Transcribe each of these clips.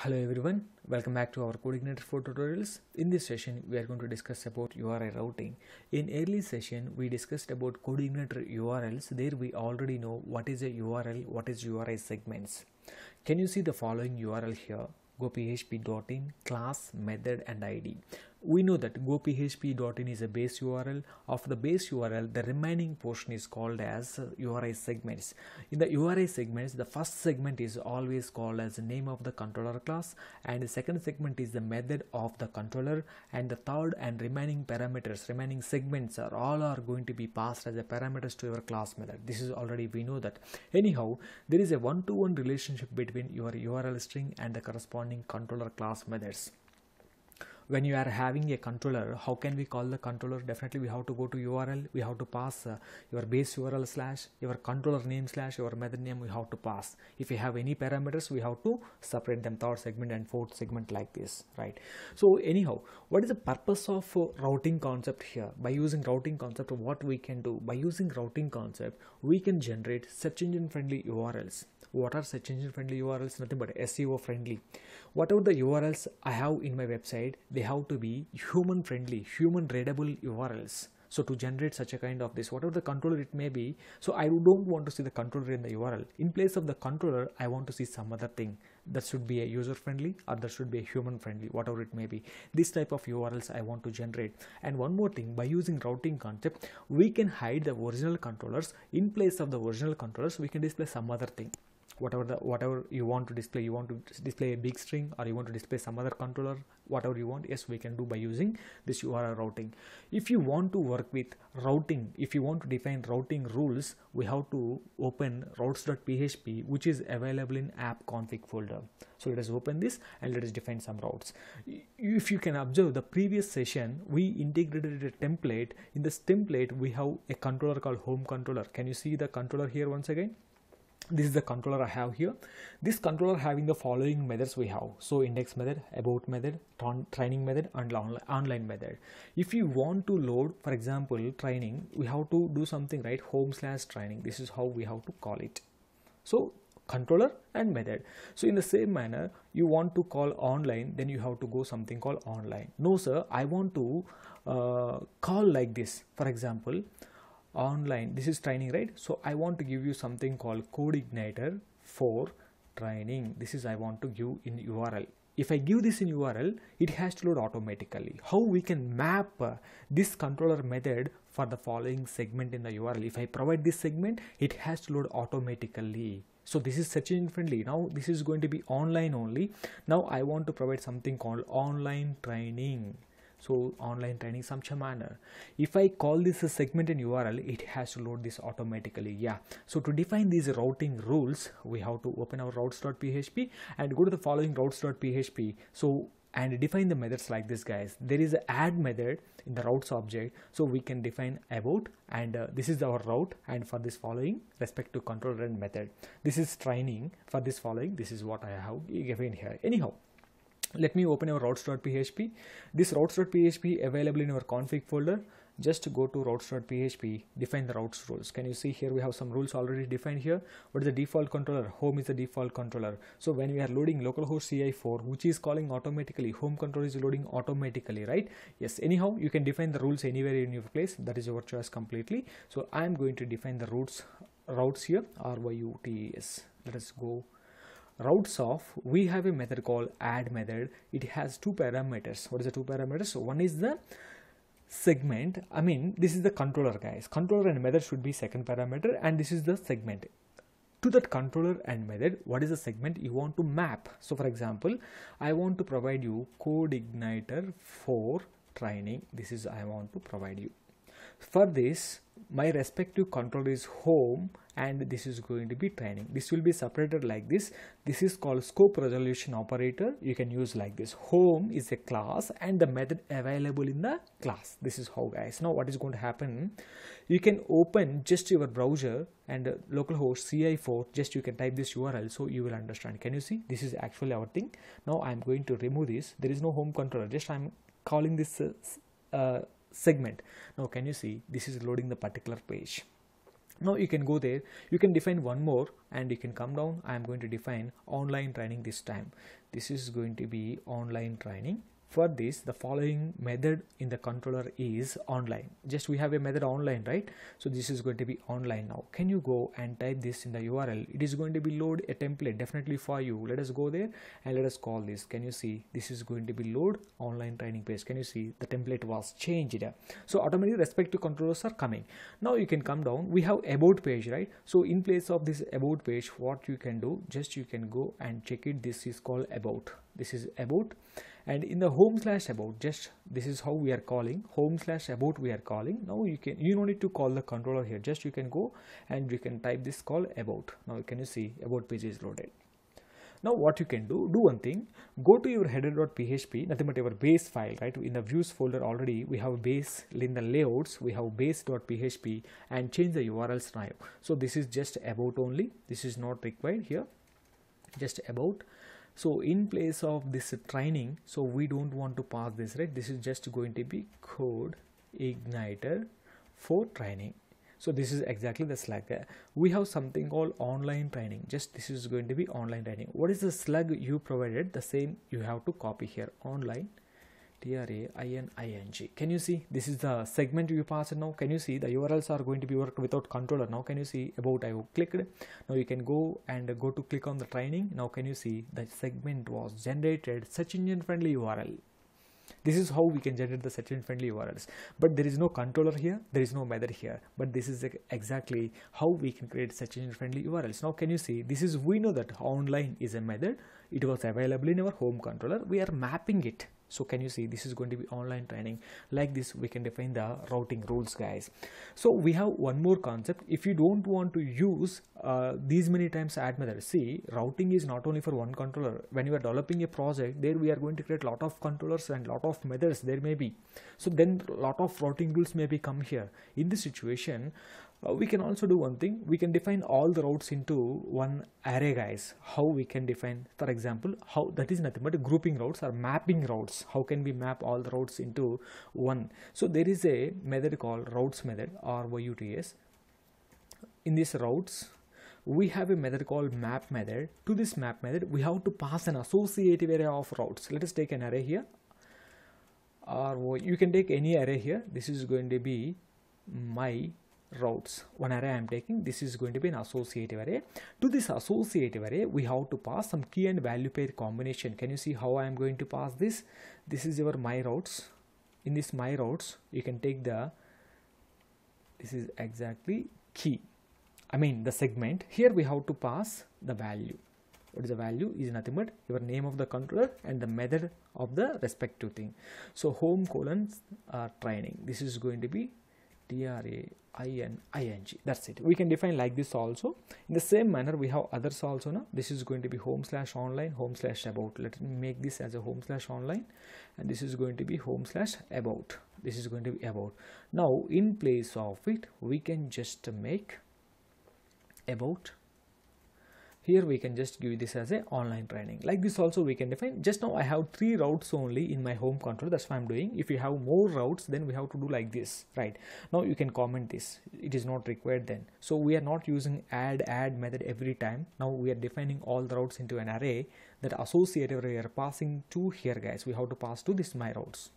Hello everyone, welcome back to our CodeIgniter 4 tutorials. In this session, we are going to discuss about URI routing. In early session, we discussed about CodeIgniter URLs. There we already know what is a URL, what is URI segments. Can you see the following URL here? Go.php.in, class, method and ID. We know that go.php.in is a base URL. Of the base URL, the remaining portion is called as URI segments. In the URI segments, the first segment is always called as the name of the controller class, and the second segment is the method of the controller, and the third and remaining parameters, remaining segments are going to be passed as a parameters to your class method. This is already we know that. Anyhow, there is a one-to-one relationship between your URL string and the corresponding controller class methods. When you are having a controller, how can we call the controller? Definitely we have to go to URL, we have to pass your base URL slash, your controller name slash, your method name we have to pass. If you have any parameters, we have to separate them, third segment and fourth segment like this, right? So anyhow, what is the purpose of routing concept here? By using routing concept, what we can do? By using routing concept, we can generate search engine friendly URLs. What are search engine friendly URLs? Nothing but SEO friendly. Whatever the URLs I have in my website, they have to be human friendly, human readable URLs. So to generate such a kind of this, whatever the controller it may be, so I don't want to see the controller in the URL. In place of the controller, I want to see some other thing. That should be a user friendly or that should be a human friendly, whatever it may be. This type of URLs I want to generate. And one more thing, by using routing concept, we can hide the original controllers. In place of the original controllers, we can display some other thing. Whatever you want to display, you want to display a big string or you want to display some other controller, whatever you want, yes, we can do by using this URL routing. If you want to work with routing, if you want to define routing rules, we have to open Routes.php, which is available in app config folder. So let us open this and let us define some routes. If you can observe the previous session, we integrated a template. In this template, we have a controller called home controller. Can you see the controller here once again? This is the controller I have here. This controller having the following methods we have. So index method, about method, training method and online method. If you want to load, for example, training, we have to do something, right? home/training. This is how we have to call it. So controller and method. So in the same manner, you want to call online, then you have to go something called online. No sir, I want to call like this. For example, online, this is training, right? So I want to give you something called CodeIgniter for training. This is I want to give in URL. If I give this in URL, it has to load automatically. How we can map this controller method for the following segment in the URL? If I provide this segment, it has to load automatically. So this is search engine friendly. Now this is going to be online only. Now I want to provide something called online training. So online training some manner. If I call this a segment in URL, it has to load this automatically. Yeah. So to define these routing rules, we have to open our routes.php and go to the following routes.php. So and define the methods like this, guys. There is an add method in the routes object, so we can define about, and this is our route, and for this following respect to controller and method. This is training. For this following, this is what I have given here. Anyhow, let me open our routes.php. This routes.php available in our config folder. Just go to routes.php, define the routes rules. Can you see here we have some rules already defined here. What is the default controller? Home is the default controller. So when we are loading localhost CI4, which is calling automatically, home controller is loading automatically, right? Yes. Anyhow, you can define the rules anywhere in your place. That is your choice completely. So I am going to define the routes here, ROUTES. Let us go. Routes of, we have a method called add method. It has two parameters. What is the two parameters? So one is the segment. I mean, this is the controller, guys. Controller and method should be second parameter, and this is the segment. To that controller and method, what is the segment you want to map? So for example, I want to provide you CodeIgniter for training. This is I want to provide you. For this, my respective controller is home and this is going to be training. This will be separated like this. This is called scope resolution operator. You can use like this. Home is a class and the method available in the class. This is how, guys. Now what is going to happen? You can open just your browser and localhost CI4, just you can type this URL, so you will understand. Can you see? This is actually our thing. Now I'm going to remove this. There is no home controller, just I'm calling this segment. Now can you see this is loading the particular page. Now you can go there, you can define one more, and you can come down. I am going to define online training this time. This is going to be online training. For this, the following method in the controller is online. Just we have a method online, right? So this is going to be online now. Can you go and type this in the URL? It is going to be load a template definitely for you. Let us go there and let us call this. Can you see this is going to be load online training page? Can you see the template was changed? So automatically respective controllers are coming. Now you can come down. We have about page, right? So in place of this about page, what you can do, just you can go and check it. This is called about. This is about. And in the home/about, just this is how we are calling home/about we are calling. Now you don't need to call the controller here, just you can go and you can type this call about. Now can you see about page is loaded. Now what you can do one thing, go to your header.php, nothing but your base file, right? In the views folder already we have base, in the layouts we have base.php, and change the URLs now. So this is just about only, this is not required here, just about. So in place of this training, so we don't want to pass this, right? This is just going to be CodeIgniter for training. So this is exactly the slug. We have something called online training. Just this is going to be online training. What is the slug you provided? The same you have to copy here. Online training. Can you see this is the segment you passed now? Can you see the URLs are going to be worked without controller? Now can you see about? I have clicked. Now you can go and go to click on the training. Now can you see the segment was generated search engine friendly URL. This is how we can generate the search engine friendly URLs, but there is no controller here, there is no method here, but this is exactly how we can create search engine friendly URLs. Now can you see this is, we know that online is a method, it was available in our home controller, we are mapping it. So can you see this is going to be online training. Like this we can define the routing rules, guys. So we have one more concept. If you don't want to use these many times add method, see, routing is not only for one controller. When you are developing a project, there we are going to create lot of controllers and lot of methods there may be. So then lot of routing rules may be come here. In this situation, we can also do one thing, we can define all the routes into one array, guys. How we can define, for example, how that is nothing but grouping routes or mapping routes. How can we map all the routes into one? So there is a method called routes method, or ROUTS. In this routes, we have a method called map method. To this map method, we have to pass an associative array of routes. Let us take an array here, or you can take any array here. This is going to be my routes. One array I am taking, this is going to be an associative array. To this associative array, we have to pass some key and value pair combination. Can you see how I am going to pass this? This is your my routes. In this my routes, you can take the, this is exactly key, I mean the segment. Here we have to pass the value. What is the value? Is nothing but your name of the controller and the method of the respective thing. So home : training. This is going to be training. That's it. We can define like this also. In the same manner, we have others also now. This is going to be home/online, home/about. Let me make this as a home/online, and this is going to be home/about. This is going to be about. Now in place of it, we can just make about. Here we can just give this as a online training. Like this also we can define. Just now I have 3 routes only in my home controller, that's why I'm doing. If you have more routes, then we have to do like this, right? Now you can comment this, it is not required then. So we are not using add method every time. Now we are defining all the routes into an array. That associative array are passing to here, guys. We have to pass to this my routes.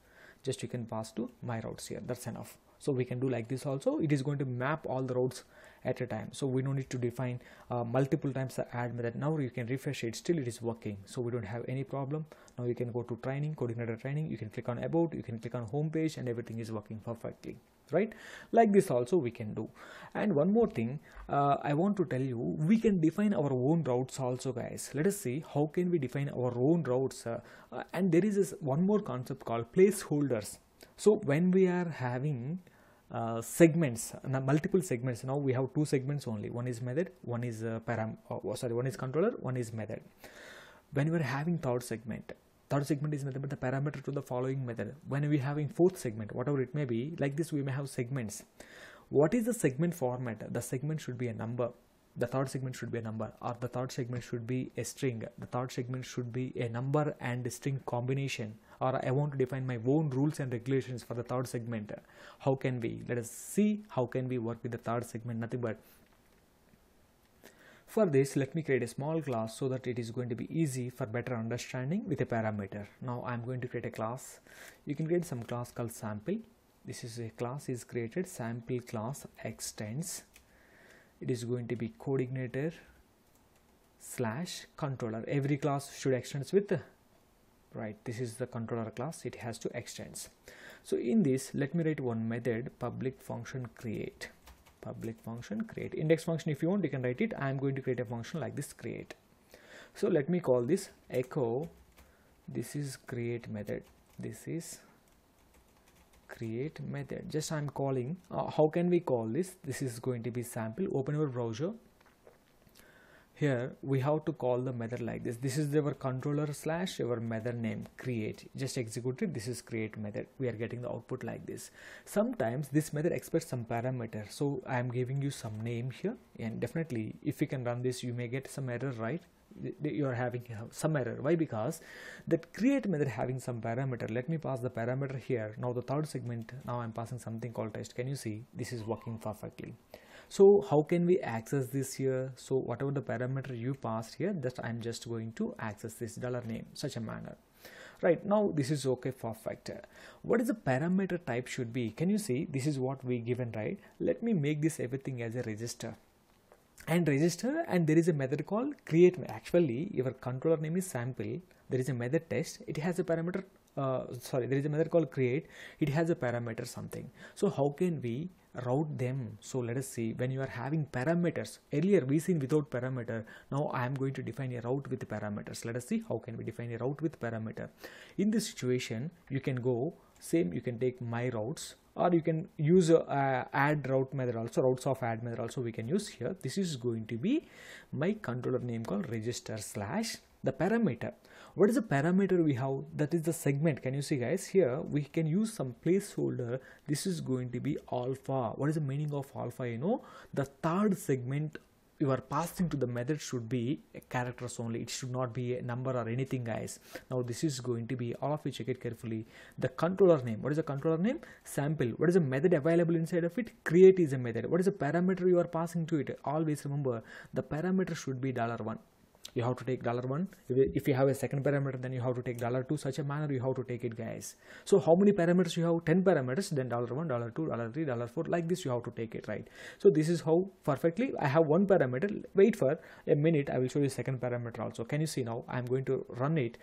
Just you can pass to my routes here, that's enough. So we can do like this also. It is going to map all the routes at a time, so we don't need to define multiple times the add method. Now you can refresh it, still it is working, so we don't have any problem. Now you can go to training, CodeIgniter training, you can click on about, you can click on home page, and everything is working perfectly, right? Like this also we can do. And one more thing, I want to tell you, we can define our own routes also, guys. Let us see how can we define our own routes. And there is this one more concept called placeholders. So when we are having segments, multiple segments, now we have 2 segments only. One is method, one is one is controller, one is method. When we are having third segment is nothing but the parameter to the following method. When we are having 4th segment, whatever it may be, like this we may have segments. What is the segment format? The segment should be a number. the third segment should be a number, or the third segment should be a string, the third segment should be a number and a string combination, or I want to define my own rules and regulations for the third segment. How can we? Let us see how can we work with the third segment. Nothing but, for this, let me create a small class so that it is going to be easy for better understanding with a parameter. Now I'm going to create a class. You can create some class called sample. This is a class is created, sample class extends. It is going to be CodeIgniter / controller. Every class should extend with, right, this is the controller class, it has to extends. So in this, let me write one method, public function create. Public function create. Index function, if you want, you can write it. I am going to create a function like this, create. So let me call this echo. This is create method. This is create method. Just I'm calling. How can we call this? This is going to be sample. Open your browser. Here we have to call the method like this. This is our controller / our method name create. Just execute it. This is create method. We are getting the output like this. Sometimes this method expects some parameter, so I am giving you some name here, and definitely if you can run this, you may get some error, right? You are having some error. Why? Because that create method having some parameter. Let me pass the parameter here. Now the third segment, now I'm passing something called test. Can you see this is working perfectly? So how can we access this here? So whatever the parameter you passed here, that I'm just going to access this $name, such a manner. Right, now this is okay, perfect. What is the parameter type should be? Can you see this is what we given, right? Let me make this everything as a register. And register, and there is a method called create. Actually your controller name is sample, there is a method test, it has a parameter, there is a method called create, it has a parameter something. So how can we route them? So let us see. When you are having parameters, earlier we seen without parameter, now I am going to define a route with parameters. Let us see how can we define a route with parameter. In this situation, you can go same, you can take my routes, or you can use add route method also, routes of add method also we can use here. This is going to be my controller name called register / the parameter. What is the parameter we have? That is the segment. Can you see, guys? Here we can use some placeholder. This is going to be alpha. What is the meaning of alpha? You know, the third segment you are passing to the method should be characters only. It should not be a number or anything, guys. Now this is going to be, all of you check it carefully, the controller name. What is the controller name? Sample. What is the method available inside of it? Create is a method. What is the parameter you are passing to it? Always remember the parameter should be $1. You have to take $1. If you have a second parameter, then you have to take $2. Such a manner you have to take it, guys. So how many parameters you have? 10 parameters, then $1, $2, $3, $4, like this you have to take it, right? So this is how perfectly I have one parameter. Wait for a minute, I will show you second parameter also. Can you see now? I am going to run it.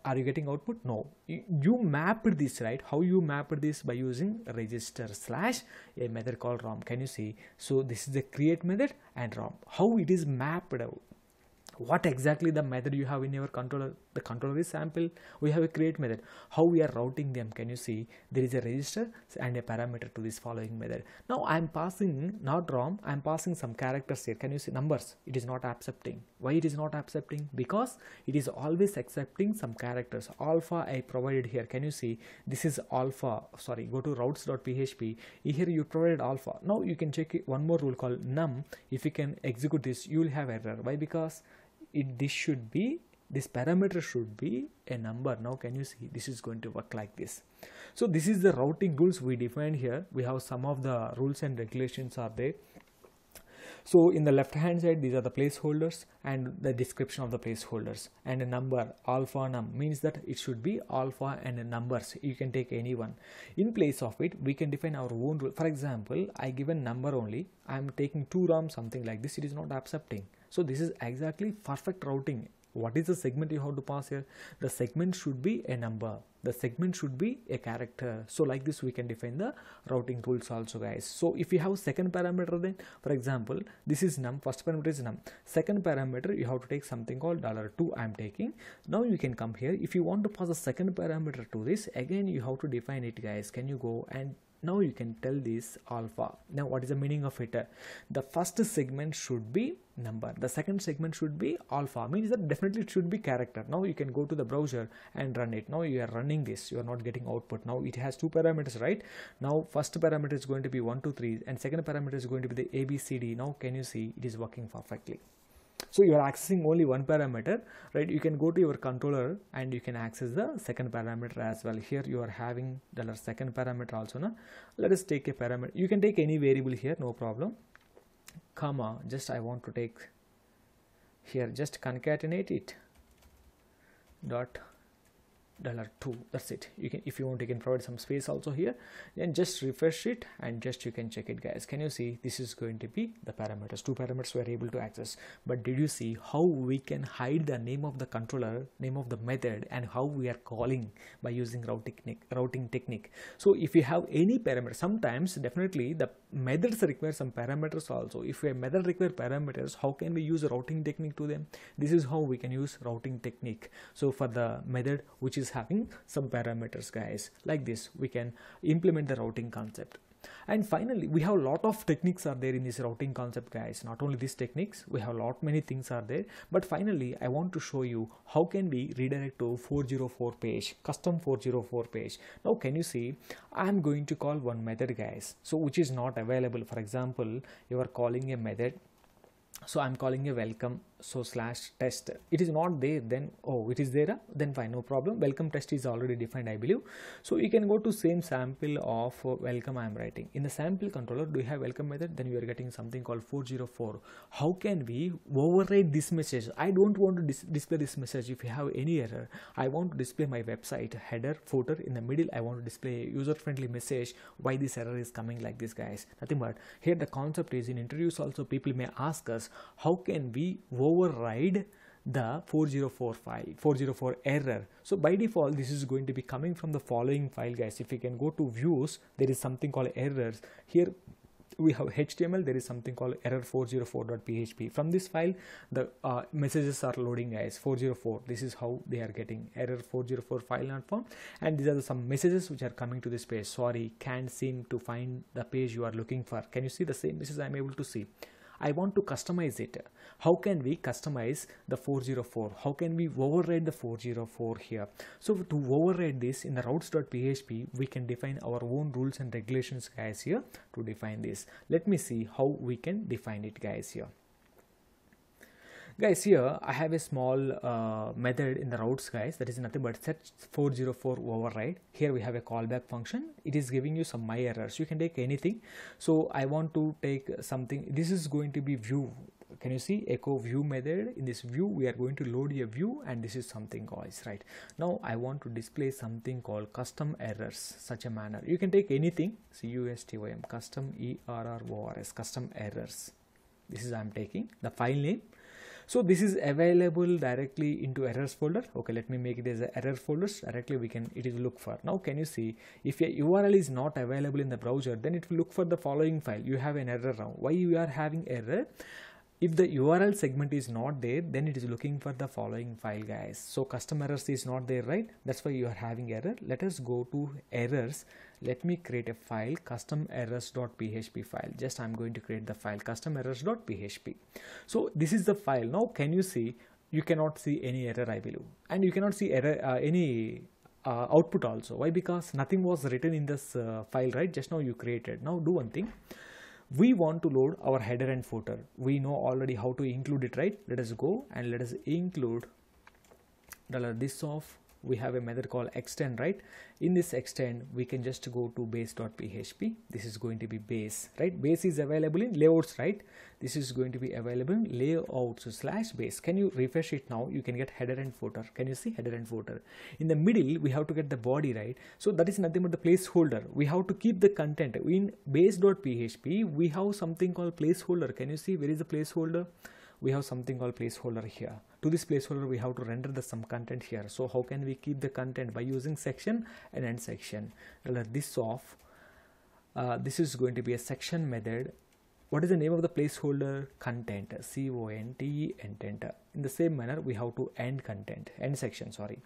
Are you getting output? No. You mapped this, right? How you mapped this? By using register / a method called ROM. Can you see? So this is the create method and ROM. How it is mapped out? What exactly the method you have in your controller? The controller is sample. We have a create method. How we are routing them? Can you see? There is a register and a parameter to this following method. Now I am passing not ROM. I am passing some characters here. Can you see numbers? It is not accepting. Why it is not accepting? Because it is always accepting some characters. Alpha I provided here. Can you see? This is alpha. Sorry, go to Routes.php. Here you provided alpha. Now you can check one more rule called num. If you can execute this, you will have error. Why? Because this parameter should be a number. Now can you see? This is going to work like this. So this is the routing rules we defined here. We have some of the rules and regulations are there. So in the left hand side, these are the placeholders and the description of the placeholders, and a number alpha num means that it should be alpha and numbers. You can take any one. In place of it, we can define our own rule. For example, I give a number only. I am taking 2 ROM, something like this. It is not accepting. So this is exactly perfect routing. What is the segment you have to pass here? The segment should be a number. The segment should be a character. So like this we can define the routing rules also, guys. So if you have second parameter, then for example this is num, first parameter is num, second parameter you have to take something called $2. I am taking. Now you can come here. If you want to pass a second parameter to this, again you have to define it, guys. Can you go and Now you can tell this alpha. Now what is the meaning of it? The first segment should be number, the second segment should be alpha, means that definitely it should be character. Now you can go to the browser and run it. Now you are running this, you are not getting output. Now it has two parameters, right? Now first parameter is going to be 1 2 3 and second parameter is going to be the ABCD. Now can you see it is working perfectly? So you are accessing only one parameter, right? You can go to your controller and you can access the second parameter as well. Here you are having the second parameter also. Now let us take a parameter. You can take any variable here, no problem. Comma, just I want to take here, just concatenate it dot $2. That's it. You can, if you want, you can provide some space also here, then just refresh it and just you can check it, guys. Can you see this is going to be the parameters? Two parameters we are able to access. But did you see how we can hide the name of the controller, name of the method, and how we are calling by using routing technique? So if you have any parameter, sometimes definitely the methods require some parameters also. If a method require parameters, how can we use a routing technique to them? This is how we can use routing technique. So for the method which is having some parameters, guys, like this, we can implement the routing concept. And finally, we have a lot of techniques are there in this routing concept, guys. Not only these techniques, we have a lot many things are there. But finally, I want to show you how can we redirect to 404 page, custom 404 page. Now can you see I'm going to call one method, guys, so which is not available. For example, you are calling a method, so I'm calling a welcome, so /test. It is not there, then oh it is there, then fine, no problem. Welcome test is already defined, I believe. So you can go to same sample of welcome I am writing. In the sample controller, do you have welcome method? Then you are getting something called 404. How can we override this message? I don't want to display this message. If you have any error, I want to display my website header, footer. In the middle, I want to display a user-friendly message. Why this error is coming like this, guys? Nothing but here the concept is, in interviews also people may ask us, how can we override the 404 error? So by default, this is going to be coming from the following file, guys. If you can go to views, there is something called errors. Here we have HTML, there is something called error 404.php. From this file, the messages are loading, guys. 404, this is how they are getting error 404 file not found, and these are some messages which are coming to this page. Sorry, can't seem to find the page you are looking for. Can you see the same message? I'm able to see. I want to customize it. How can we customize the 404? How can we override the 404 here? So to override this in the routes.php, we can define our own rules and regulations, guys, here to define this. Let me see how we can define it, guys, here. Guys, here I have a small method in the routes, guys, that is nothing but set 404 override. Here we have a callback function. It is giving you some my errors. You can take anything. So I want to take something. This is going to be view. Can you see echo view method? In this view, we are going to load a view, and this is something, guys, right? Now I want to display something called custom errors, such a manner. You can take anything. CUSTOM, custom ERRORS, custom errors. This is I'm taking the file name. So this is available directly into errors folder. Okay, let me make it as a error folders. Directly we can, it is look for. Now can you see if a URL is not available in the browser, then it will look for the following file. You have an error now. Why you are having error? If the URL segment is not there, then it is looking for the following file, guys. So custom errors is not there, right? That's why you are having error. Let us go to errors. Let me create a file, custom errors.php file. Just I'm going to create the file custom errors.php. So this is the file. Now can you see? You cannot see any error, I believe, and you cannot see error any output also. Why? Because nothing was written in this file, right? Just now you created. Now do one thing. We want to load our header and footer. We know already how to include it, right? Let us go and let us include $this of. We have a method called extend, right? In this extend, we can just go to base.php. This is going to be base, right? Base is available in layouts, right? This is going to be available in layouts/base. Can you refresh it now? You can get header and footer. Can you see header and footer? In the middle, we have to get the body, right? So that is nothing but the placeholder. We have to keep the content. In base.php, we have something called placeholder. Can you see where is the placeholder? We have something called placeholder here. To this placeholder, we have to render some content here. So how can we keep the content? By using section and end section. This of, this is going to be a section method. What is the name of the placeholder? Content, CONTE, content. In the same manner, we have to end content, end section, sorry.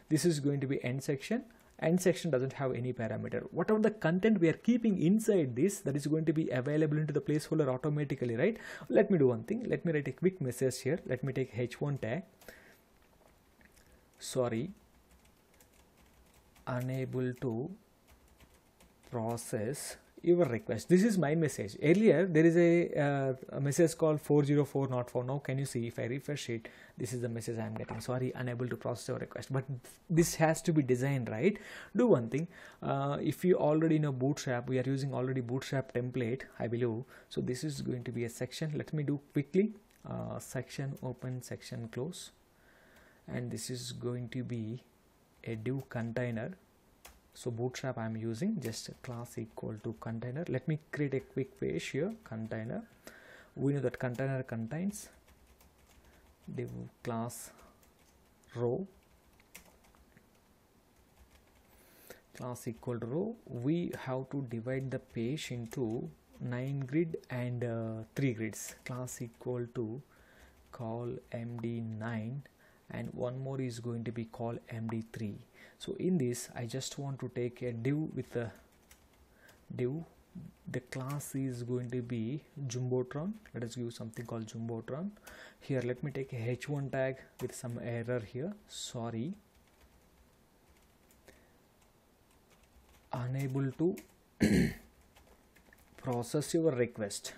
This is going to be end section. end section doesn't have any parameter. Whatever the content we are keeping inside this, that is going to be available into the placeholder automatically, right? Let me do one thing. Let me write a quick message here. Let me take h1 tag. Sorry, unable to process your request. This is my message. Earlier there is a message called 404 not found. Now can you see, if I refresh it, this is the message I am getting. Sorry, unable to process your request. But this has to be designed, right? Do one thing. If you already know Bootstrap, we are using already Bootstrap template, I believe. So this is going to be a section. Let me do quickly. Section open, section close, and this is going to be a div container. So Bootstrap I am using just a class equal to container. Let me create a quick page here. Container, we know that container contains div class row, class equal to row. We have to divide the page into 9 grid and 3 grids. Class equal to call md9, and one more is going to be called md3. So in this I just want to take a div with a div. The class is going to be Jumbotron. Let us give something called Jumbotron. Here let me take a h1 tag with some error here. Sorry, unable to process your request.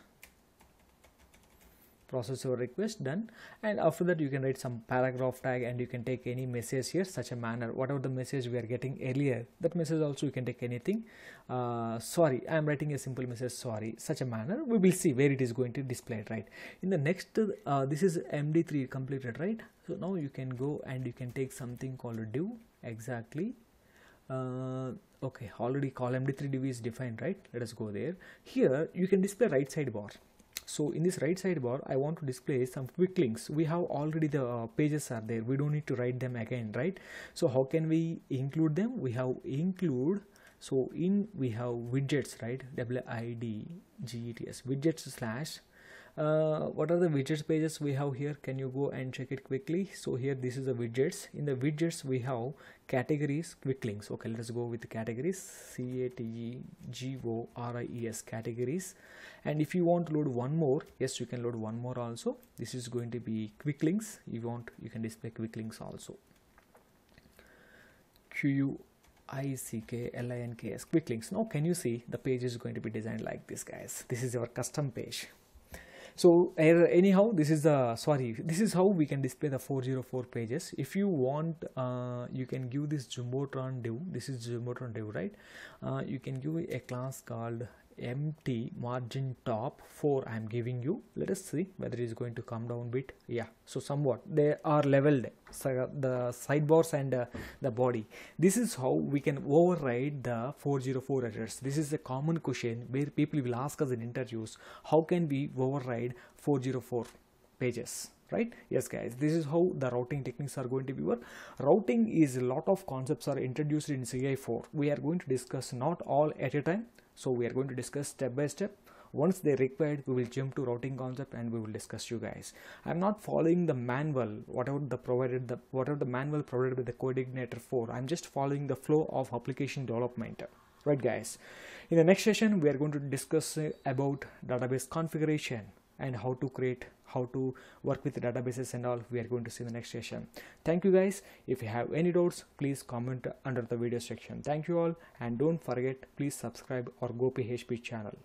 Process your request, done. And after that you can write some paragraph tag, and you can take any message here, such a manner. Whatever the message we are getting earlier, that message also you can take anything. Sorry, I am writing a simple message, sorry, such a manner. We will see where it is going to display, right? In the next this is md3 completed, right? So now you can go and you can take something called a div. Exactly. Okay, already call md3 div is defined, right? Let us go there. Here you can display right sidebar. So in this right sidebar I want to display some quick links. We have already the pages are there, we don't need to write them again, right? So how can we include them? We have include. So in we have widgets, right? widgets, widgets slash what are the widgets pages we have here? Can you go and check it quickly? So here this is the widgets. In the widgets we have categories, quick links. Okay, let's go with the categories. categories, categories. And if you want to load one more, yes, you can load one more also. This is going to be quick links. If you want, you can display quick links also. QUICKLINKS, quick links. Now can you see the page is going to be designed like this, guys? This is our custom page. So anyhow, this is the this is how we can display the 404 pages. If you want, you can give this Jumbotron div. This is Jumbotron div, right? You can give a class called empty margin top 4. I am giving you. Let us see whether it is going to come down bit. Yeah, so somewhat they are leveled, so the sidebars and the body. This is how we can override the 404 errors. This is a common question where people will ask us in interviews, how can we override 404 pages, right? Yes, guys, this is how the routing techniques are going to be work. Routing is a lot of concepts are introduced in CI4. We are going to discuss not all at a time. So we are going to discuss step by step. Once they're required, we will jump to routing concept and we will discuss you guys. I'm not following the manual, whatever the manual provided by the CodeIgniter 4. I'm just following the flow of application development. Right, guys? In the next session, we are going to discuss about database configuration and how to work with databases and all. We are going to see in the next session. Thank you, guys. If you have any doubts, please comment under the video section. Thank you all, and don't forget, please subscribe our Go PHP channel.